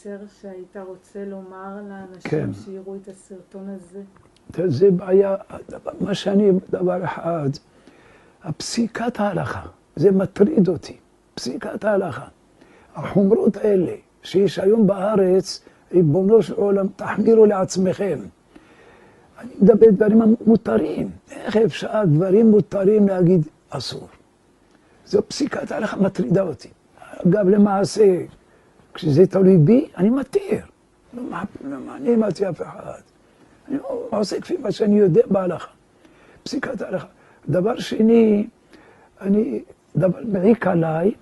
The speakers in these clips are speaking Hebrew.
מסר שהיית רוצה לומר לאנשים כן. שיראו את הסרטון הזה? זה בעיה, מה שאני, דבר אחד, הפסיקת ההלכה, זה מטריד אותי, פסיקת ההלכה. החומרות האלה שיש היום בארץ, ריבונו של עולם, תחמירו לעצמכם. אני מדבר דברים מותרים, איך אפשר דברים מותרים להגיד אסור? זו פסיקת ההלכה מטרידה אותי. אגב, למעשה, כשזה תלוי בי, אני מתיר. לא מעניין אותי אף אחד. אני לא עושה כפי מה שאני יודע בהלכה. פסיקת ההלכה. דבר שני, דבר מעיק עליי,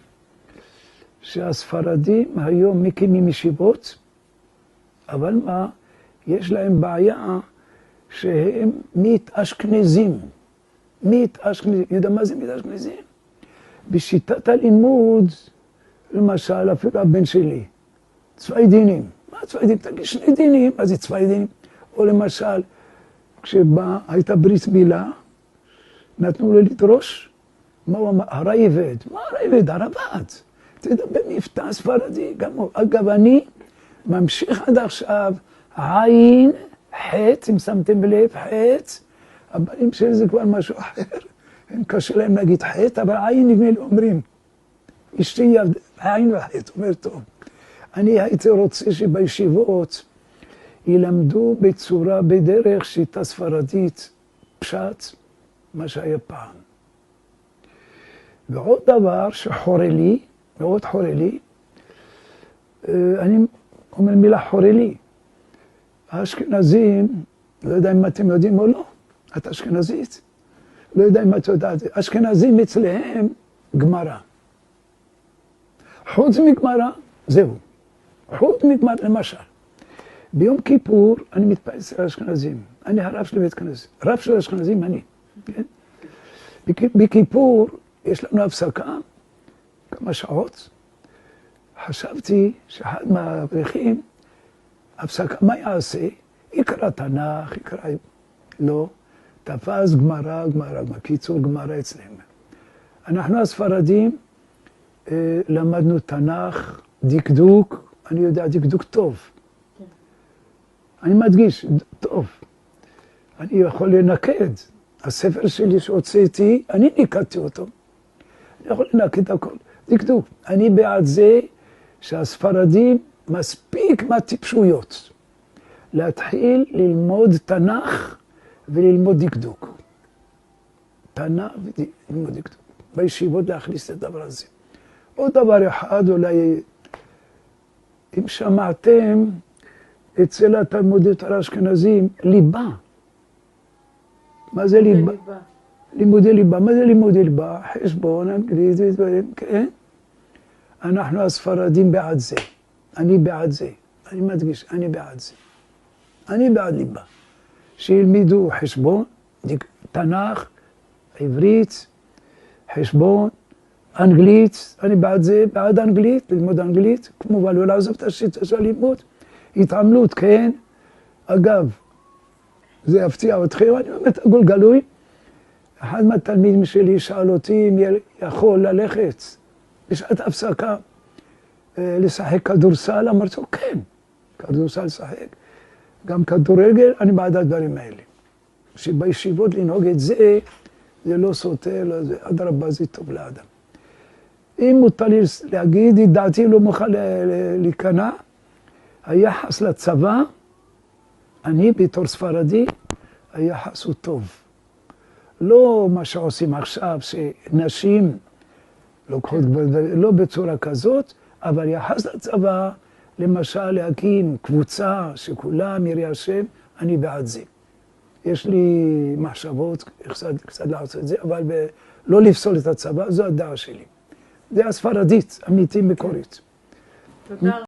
שהספרדים היום מקימים ישיבות, אבל מה? יש להם בעיה שהם מתאשכנזים. יודע מה זה מתאשכנזים? בשיטת הלימוד, למשל, אפילו הבן שלי, צווי דינים. מה צווי דינים? תגיד שני דינים, מה זה צווי דינים? או למשל, הייתה ברית מילה, נתנו לו לדרוש, מה הוא אמר? הרייבד. מה הרייבד? הרב"ד. תדע, במבטא ספרדי, גם הוא. אגב, אני ממשיך עד עכשיו, עין, חץ, אם שמתם לב, חץ, הבנים שלי זה כבר משהו אחר, הם קשה להם להגיד חץ, אבל עין נדמה לי אומרים, אשתי עין וחץ, אומר טוב. אני הייתי רוצה שבישיבות ילמדו בדרך שיטה ספרדית, פשט, מה שהיה פעם. ועוד דבר שחורה לי, מאוד חורה לי, אני אומר מילה חורה לי. האשכנזים, לא יודע אם אתם יודעים או לא, את אשכנזית, לא יודע אם את יודעת, אשכנזים אצלהם גמרא. חוץ מגמרא, זהו. חוץ מגמרא, למשל. ביום כיפור אני מתפעל אצל האשכנזים. אני הרב של בית כנסת. רב של האשכנזים אני. כן? בכיפור יש לנו הפסקה, כמה שעות. חשבתי שאחד מהאברכים, הפסקה, מה יעשה? יקרא תנ"ך, יקרא... לא, תפס גמרא, קיצור גמרא אצלם. אנחנו הספרדים למדנו תנ"ך, דקדוק, אני יודע דקדוק טוב. אני מדגיש, טוב. אני יכול לנקד. הספר שלי שהוצאתי, אני ניקדתי אותו. אני יכול לנקד הכל. דקדוק. אני בעד זה שהספרדים מספיק מהטיפשויות. להתחיל ללמוד תנ"ך וללמוד דקדוק. תנ"ך וללמוד דקדוק. בישיבות להכניס את הדבר הזה. עוד דבר אחד, אולי, אם שמעתם, אצל התלמודי תורה האשכנזים, ליבה. מה זה ליבה? לימודי ליבה. מה זה לימודי ליבה? חשבון, אנגלית ודברים, כן? אנחנו הספרדים בעד זה. אני בעד זה. אני מדגיש, אני בעד זה. אני בעד ליבה. שילמדו חשבון, תנ"ך, עברית, חשבון, אנגלית, אני בעד זה, בעד אנגלית, ללמוד אנגלית, כמובן לא לעזוב את השיטה של הלימוד. התעמלות, כן? אגב, זה יפתיע אתכם, אני באמת עגול גלוי. אחד מהתלמידים שלי שאל אותי אם יכול ללכת בשעת הפסקה לשחק כדורסל, אמרתי לו, כן, כדורסל לשחק. גם כדורגל, אני בעד הדברים האלה. שבישיבות לנהוג את זה, זה לא סותר, אדרבה, זה טוב לאדם. אם מותר לי להגיד, דעתי לא מוכן להיכנע, היחס לצבא, אני בתור ספרדי, היחס הוא טוב. לא מה שעושים עכשיו, שנשים לוקחות, לא בצורה כזאת, אבל יחס לצבא, למשל להקים קבוצה שכולם יראי השם, אני בעד זה. יש לי מחשבות, קצת לעשות את זה, אבל לא לפסול את הצבא, זו הדעה שלי. זה הספרדית, אמיתית מקורית. תודה.